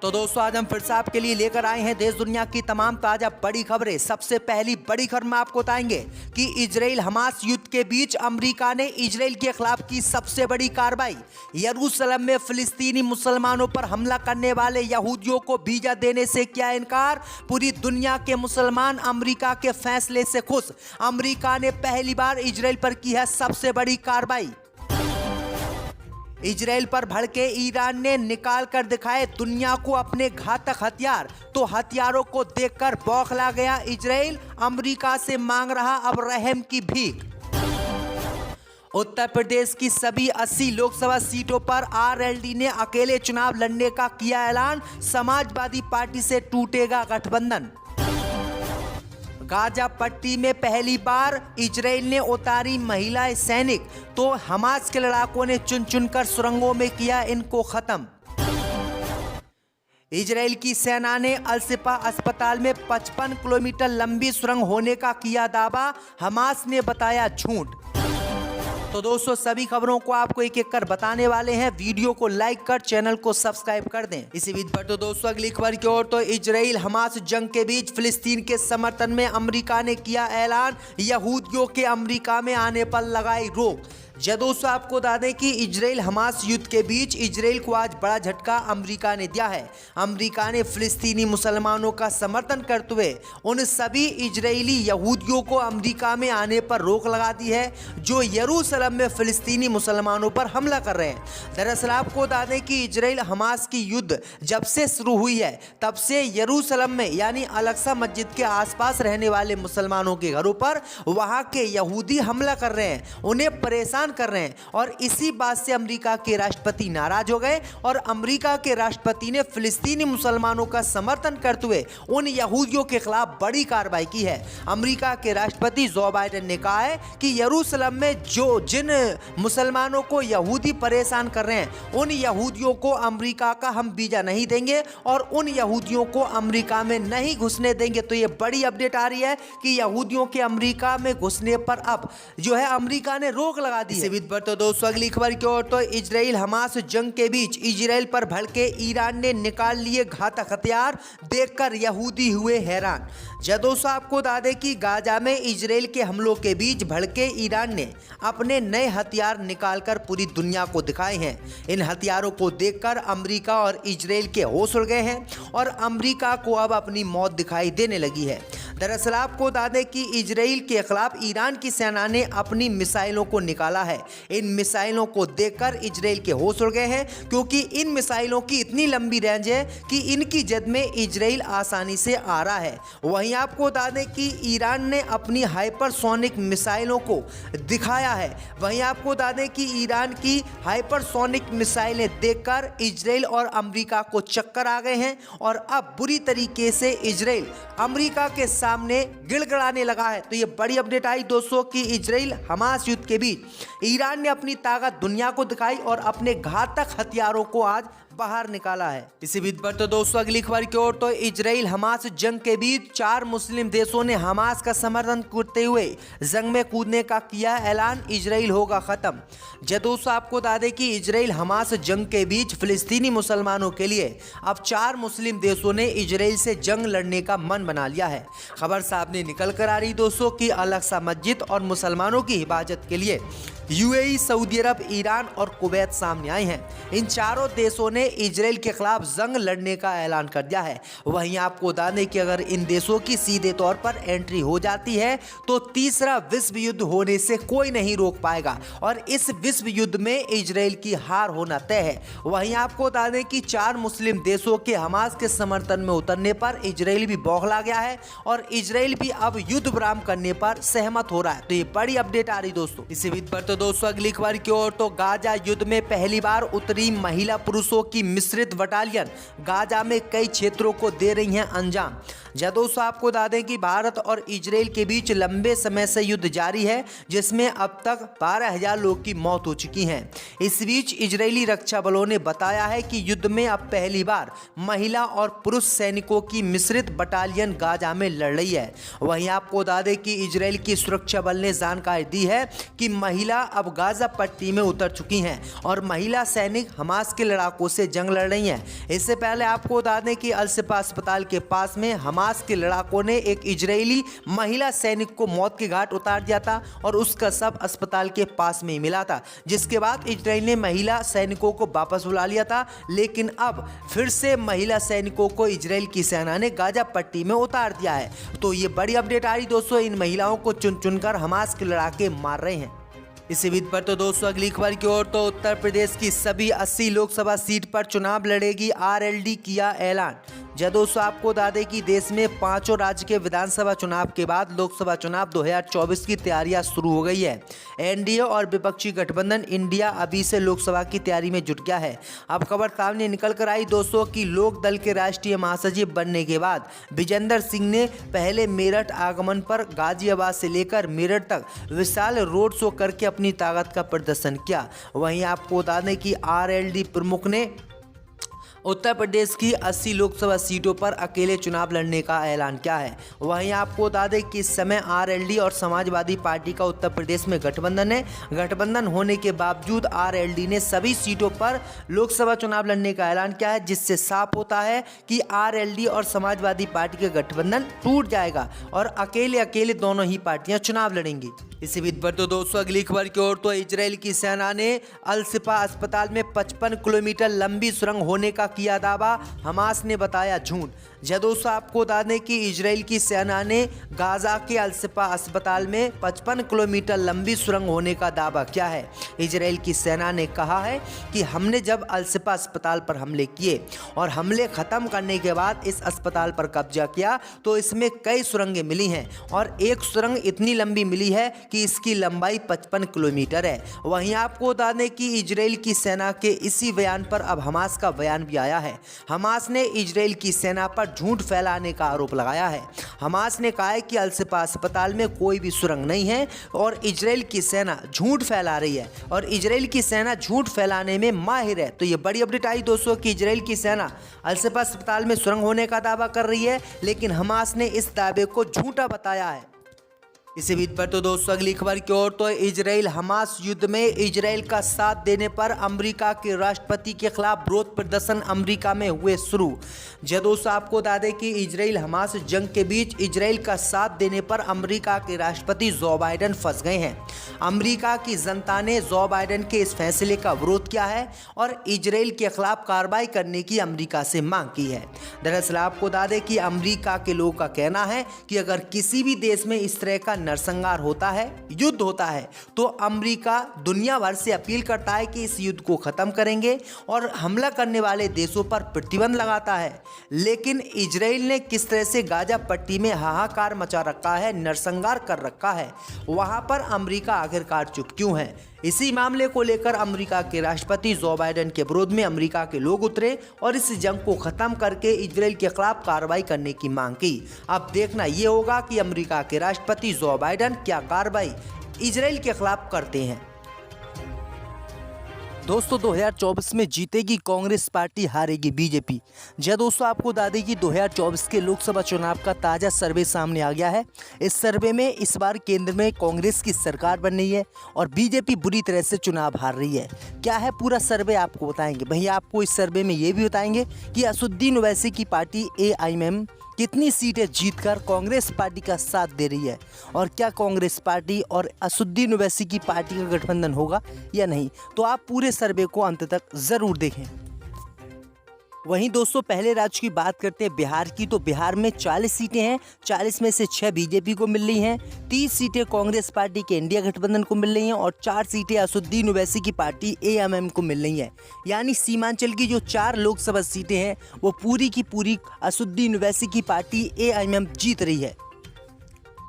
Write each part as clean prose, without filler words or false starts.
तो दोस्तों आज हम फिर से आपके लिए लेकर आए हैं देश दुनिया की तमाम ताजा बड़ी खबरें। सबसे पहली बड़ी खबर में आपको बताएंगे कि इजराइल हमास युद्ध के बीच अमेरिका ने इजराइल के खिलाफ की सबसे बड़ी कार्रवाई। यरूशलेम में फिलिस्तीनी मुसलमानों पर हमला करने वाले यहूदियों को वीजा देने से किया इनकार। पूरी दुनिया के मुसलमान अमेरिका के फैसले से खुश। अमेरिका ने पहली बार इजराइल पर की है सबसे बड़ी कार्रवाई। इजराइल पर भड़के ईरान ने निकाल कर दिखाए दुनिया को अपने घातक हथियार, तो हथियारों को देखकर बौखला गया इजराइल। अमेरिका से मांग रहा अब रहम की भीख। उत्तर प्रदेश की सभी 80 लोकसभा सीटों पर आरएलडी ने अकेले चुनाव लड़ने का किया ऐलान। समाजवादी पार्टी से टूटेगा गठबंधन। गाजा पट्टी में पहली बार इजराइल ने उतारी महिला सैनिक, तो हमास के लड़ाकों ने चुन चुनकर सुरंगों में किया इनको खत्म। इजराइल की सेना ने अल-शिफा अस्पताल में 55 किलोमीटर लंबी सुरंग होने का किया दावा, हमास ने बताया झूठ। तो दोस्तों सभी खबरों को आपको एक एक कर बताने वाले हैं। वीडियो को लाइक कर चैनल को सब्सक्राइब कर दें। इसी बीच पर तो दोस्तों अगली खबर की ओर, तो इजराइल हमास जंग के बीच फिलिस्तीन के समर्थन में अमेरिका ने किया ऐलान। यहूदियों के अमेरिका में आने पर लगाई रोक। दोस्तों आपको बता दें कि इजराइल हमास युद्ध के बीच इजराइल को आज बड़ा झटका अमेरिका ने दिया है। अमेरिका ने फिलिस्तीनी मुसलमानों का समर्थन करते हुए उन सभी इजरायली यहूदियों को अमेरिका में आने पर रोक लगा दी है जो यरूशलेम में फिलिस्तीनी मुसलमानों पर हमला कर रहे हैं। दरअसल आपको बता दें कि इजराइल हमास की युद्ध जब से शुरू हुई है तब से यरूशलेम में यानी अल-अक्सा मस्जिद के आसपास रहने वाले मुसलमानों के घरों पर वहां के यहूदी हमला कर रहे हैं, उन्हें परेशान कर रहे हैं। और इसी बात से अमेरिका के राष्ट्रपति नाराज हो गए और अमेरिका के राष्ट्रपति ने फिलिस्तीनी मुसलमानों का समर्थन करते हुए उन यहूदियों के खिलाफ बड़ी कार्रवाई की है। अमेरिका के राष्ट्रपति जो बाइडेन ने कहा है कि यरूशलेम में जिन मुसलमानों को यहूदी परेशान कर रहे हैं उन यहूदियों को अमेरिका का हम वीजा नहीं देंगे और उन यहूदियों को अमेरिका में नहीं घुसने देंगे। तो ये बड़ी अपडेट आ रही है कि यहूदियों के अमेरिका में घुसने पर अब जो है अमेरिका ने रोक लगा दी। पर तो दोस्तों अगली खबर की ओर, तो इजराइल हमास जंग के बीच इजराइल पर भड़के ईरान ने निकाल लिए घातक हथियार, देखकर यहूदी हुए हैरान। दोस्तों आपको बता दें कि गाजा में इजराइल के हमलों के बीच भड़के ईरान ने अपने नए हथियार निकालकर पूरी दुनिया को दिखाए हैं। इन हथियारों को देखकर अमेरिका और इजराइल के होश उड़ गए हैं और अमेरिका को अब अपनी मौत दिखाई देने लगी है। दरअसल आपको बता दें कि इजराइल के खिलाफ ईरान की सेना ने अपनी मिसाइलों को निकाला है। इन मिसाइलों को देखकर इजराइल के होश उड़ गए हैं क्योंकि इन मिसाइलों की इतनी लंबी रेंज है कि इनकी जद में इजराइल आसानी से आ रहा है। वहीं आपको बता दें कि ईरान ने अपनी हाइपरसोनिक मिसाइलों को दिखाया है। वहीं आपको बता दें कि ईरान की हाइपरसोनिक मिसाइलें देखकर इजराइल और अमेरिका को चक्कर आ गए हैं और अब बुरी तरीके से इजराइल अमेरिका के सामने गिड़गिड़ाने लगा है। तो ये बड़ी अपडेट आई दोस्तों कि इजराइल हमास युद्ध के बीच ईरान ने अपनी ताकत दुनिया को दिखाई और अपने घातक हथियारों को आज बाहर निकाला है। इसी बीच पर तो दोस्तों अगली खबर की ओर, तो इजराइल हमास जंग के बीच 4 मुस्लिम देशों ने हमास का समर्थन करते हुए जंग में कूदने का किया ऐलान। इजराइल होगा खत्म। दोस्तों आपको बता दें कि इजराइल हमास जंग के बीच फिलिस्तीनी मुसलमानों के लिए अब 4 मुस्लिम देशों ने इजराइल से जंग लड़ने का मन बना लिया है। खबर सामने निकल कर आ रही दोस्तों कि अल-अक्सा मस्जिद और मुसलमानों की हिफाजत के लिए यूएई, सऊदी अरब, ईरान और कुवैत सामने आए हैं। इन चारों देशों ने इजराइल के खिलाफ जंग लड़ने का ऐलान कर दिया है। वहीं आपको बता दें कि अगर इन देशों की सीधे तौर पर एंट्री हो जाती है तो तीसरा विश्व युद्ध होने से कोई नहीं रोक पाएगा और इस विश्व युद्ध में इजराइल की हार होना तय है। वहीं आपको बता दें कि 4 मुस्लिम देशों के हमास के समर्थन में उतरने पर इजराइल भी बौखला गया है और इजराइल भी अब युद्ध विराम करने पर सहमत हो रहा है। तो ये बड़ी अपडेट आ रही दोस्तों। इसी बीच पर तो दोस्तों अगली खबर की ओर, तो गाजा युद्ध में पहली बार उतरी महिला पुरुषों की मिश्रित बटालियन गाजा में कई क्षेत्रों को दे रही हैं अंजाम। दोस्तों आपको बता दें कि भारत और इजराइल के बीच लंबे समय से युद्ध जारी है जिसमें अब तक 12,000 लोग की मौत हो चुकी है। इस बीच इजरायली रक्षा बलों ने बताया है कि युद्ध में अब पहली बार महिला और पुरुष सैनिकों की मिश्रित बटालियन गाजा में लड़ रही है। वहीं आपको बता दें कि इजराइल की सुरक्षा बल ने जानकारी दी है कि महिला अब गाजा पट्टी में उतर चुकी हैं और महिला सैनिक हमास के लड़ाकों से जंग लड़ रही हैं। इससे पहले आपको बता दें कि अल-शिफा अस्पताल के पास में हमास के लड़ाकों ने एक इजरायली महिला सैनिक को मौत के घाट उतार दिया था और उसका शव अस्पताल के पास में ही मिला था, जिसके बाद इजराइल ने महिला सैनिकों को वापस बुला लिया था। लेकिन अब फिर से महिला सैनिकों को इजराइल की सेना ने गाजा पट्टी में उतार दिया है। तो ये बड़ी अपडेट आ रही दोस्तों, इन महिलाओं को चुन चुनकर हमास के लड़ाके मार रहे हैं। इसी बीच पर तो दोस्तों अगली खबर की ओर, तो उत्तर प्रदेश की सभी 80 लोकसभा सीट पर चुनाव लड़ेगी आरएलडी, किया ऐलान। जय दोस्तों, आपको बता दें कि देश में पांचों राज्य के विधानसभा चुनाव के बाद लोकसभा चुनाव 2024 की तैयारियां शुरू हो गई है। एनडीए और विपक्षी गठबंधन इंडिया अभी से लोकसभा की तैयारी में जुट गया है। अब खबर सामने निकल कर आई दोस्तों कि लोक दल के राष्ट्रीय महासचिव बनने के बाद विजेंद्र सिंह ने पहले मेरठ आगमन पर गाजियाबाद से लेकर मेरठ तक विशाल रोड शो करके अपनी ताकत का प्रदर्शन किया। वहीं आपको बता दें कि आरएलडी प्रमुख ने उत्तर प्रदेश की 80 लोकसभा सीटों पर अकेले चुनाव लड़ने का ऐलान किया है। वहीं आपको बता दें कि इस समय आरएलडी और समाजवादी पार्टी का उत्तर प्रदेश में गठबंधन है। गठबंधन होने के बावजूद आरएलडी ने सभी सीटों पर लोकसभा चुनाव लड़ने का ऐलान किया है, जिससे साफ होता है कि आरएलडी और समाजवादी पार्टी के गठबंधन टूट जाएगा और अकेले अकेले दोनों ही पार्टियां चुनाव लड़ेंगी। इसी बीच पर तो दोस्तों अगली खबर की ओर, तो इजराइल की सेना ने अल-शिफा अस्पताल में 55 किलोमीटर लंबी सुरंग होने का किया दावा, हमास ने बताया झूठ। जय दोस्तों, आपको बता दें कि इजराइल की सेना ने गाजा के अल-शिफा अस्पताल में 55 किलोमीटर लंबी सुरंग होने का दावा किया है। इजराइल की सेना ने कहा है कि हमने जब अल-शिफा अस्पताल पर हमले किए और हमले खत्म करने के बाद इस अस्पताल पर कब्जा किया तो इसमें कई सुरंगें मिली हैं और एक सुरंग इतनी लंबी मिली है कि इसकी लंबाई 55 किलोमीटर है। वहीं आपको बता दें कि इजराइल की सेना के इसी बयान पर अब हमास का बयान भी आया है। हमास ने इजराइल की सेना पर झूठ फैलाने का आरोप लगाया है। हमास ने कहा है कि अल-शिफा अस्पताल में कोई भी सुरंग नहीं है और इजराइल की सेना झूठ फैला रही है और इजराइल की सेना झूठ फैलाने में माहिर है। तो ये बड़ी अपडेट आई दोस्तों कि इजराइल की सेना अल-शिफा अस्पताल में सुरंग होने का दावा कर रही है, लेकिन हमास ने इस दावे को झूठा बताया है। इसी बीच पर तो दोस्तों अगली खबर की ओर, तो इजराइल हमास युद्ध में इजराइल का साथ देने पर अमेरिका के राष्ट्रपति के खिलाफ विरोध प्रदर्शन अमेरिका में हुए शुरू। जय दोस्तों, आपको बता दें कि इजराइल हमास जंग के बीच इजराइल का साथ देने पर अमेरिका के राष्ट्रपति जो बाइडेन फंस गए हैं। अमेरिका की जनता ने जो बाइडेन के इस फैसले का विरोध किया है और इजराइल के खिलाफ कार्रवाई करने की अमेरिका से मांग की है। दरअसल आपको बता दें कि अमेरिका के लोगों का कहना है कि अगर किसी भी देश में इस तरह का नरसंहार होता है, युद्ध होता है, तो अमेरिका दुनिया भर से अपील करता है कि इस युद्ध को खत्म करेंगे और हमला करने वाले देशों पर प्रतिबंध लगाता है। लेकिन इजराइल ने किस तरह से गाजा पट्टी में हाहाकार मचा रखा है, नरसंहार कर रखा है, वहां पर अमेरिका आखिरकार चुप क्यों है? इसी मामले को लेकर अमेरिका के राष्ट्रपति जो बाइडेन के विरोध में अमेरिका के लोग उतरे और इस जंग को खत्म करके इजराइल के खिलाफ कार्रवाई करने की मांग की। अब देखना यह होगा कि अमेरिका के राष्ट्रपति जो बाइडेन क्या कार्रवाई इजराइल के खिलाफ करते हैं। दोस्तों 2024 में जीतेगी कांग्रेस पार्टी, हारेगी बीजेपी। जय दोस्तों, आपको बता दें कि 2024 के लोकसभा चुनाव का ताज़ा सर्वे सामने आ गया है। इस सर्वे में इस बार केंद्र में कांग्रेस की सरकार बन रही है और बीजेपी बुरी तरह से चुनाव हार रही है। क्या है पूरा सर्वे आपको बताएंगे। भैया आपको इस सर्वे में ये भी बताएंगे कि असदुद्दीन ओवैसी की पार्टी AIM कितनी सीटें जीतकर कांग्रेस पार्टी का साथ दे रही है और क्या कांग्रेस पार्टी और असदुद्दीन ओवैसी की पार्टी का गठबंधन होगा या नहीं। तो आप पूरे सर्वे को अंत तक ज़रूर देखें। वहीं दोस्तों पहले राज्य की बात करते हैं बिहार की, तो बिहार में 40 सीटें हैं। 40 में से 6 बीजेपी को मिल रही हैं, 30 सीटें कांग्रेस पार्टी के इंडिया गठबंधन को मिल रही हैं और 4 सीटें असदुद्दीन ओवैसी की पार्टी AIM को मिल रही हैं। यानी सीमांचल की जो 4 लोकसभा सीटें हैं वो पूरी की पूरी असदुद्दीन ओवैसी की पार्टी AIM जीत रही है।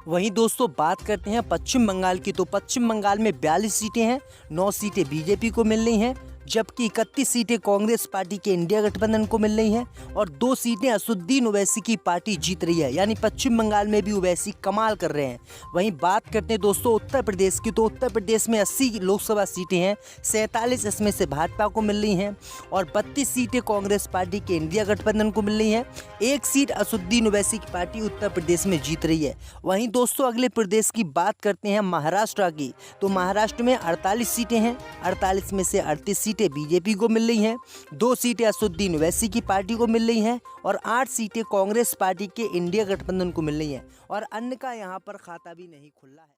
वहीं दोस्तों बात करते हैं पश्चिम बंगाल की, तो पश्चिम बंगाल में 42 सीटें हैं, 9 सीटें बीजेपी को मिल रही हैं, जबकि 31 सीटें कांग्रेस पार्टी के इंडिया गठबंधन को मिल रही हैं और 2 सीटें असदुद्दीन ओवैसी की पार्टी जीत रही है। यानी पश्चिम बंगाल में भी ओवैसी कमाल कर रहे हैं। वहीं बात करते हैं दोस्तों उत्तर प्रदेश की, तो उत्तर प्रदेश में 80 लोकसभा सीटें हैं, 47 इसमें से भाजपा को मिल रही हैं और 32 सीटें कांग्रेस पार्टी के इंडिया गठबंधन को मिल रही हैं। 1 सीट असदुद्दीन ओवैसी की पार्टी उत्तर प्रदेश में जीत रही है। वहीं दोस्तों अगले प्रदेश की बात करते हैं महाराष्ट्र की, तो महाराष्ट्र में 48 सीटें हैं, 48 में से 38 सीटें बीजेपी को मिल रही हैं, 2 सीटें असदुद्दीन ओवैसी की पार्टी को मिल रही हैं और 8 सीटें कांग्रेस पार्टी के इंडिया गठबंधन को मिल रही हैं और अन्य का यहां पर खाता भी नहीं खुला है।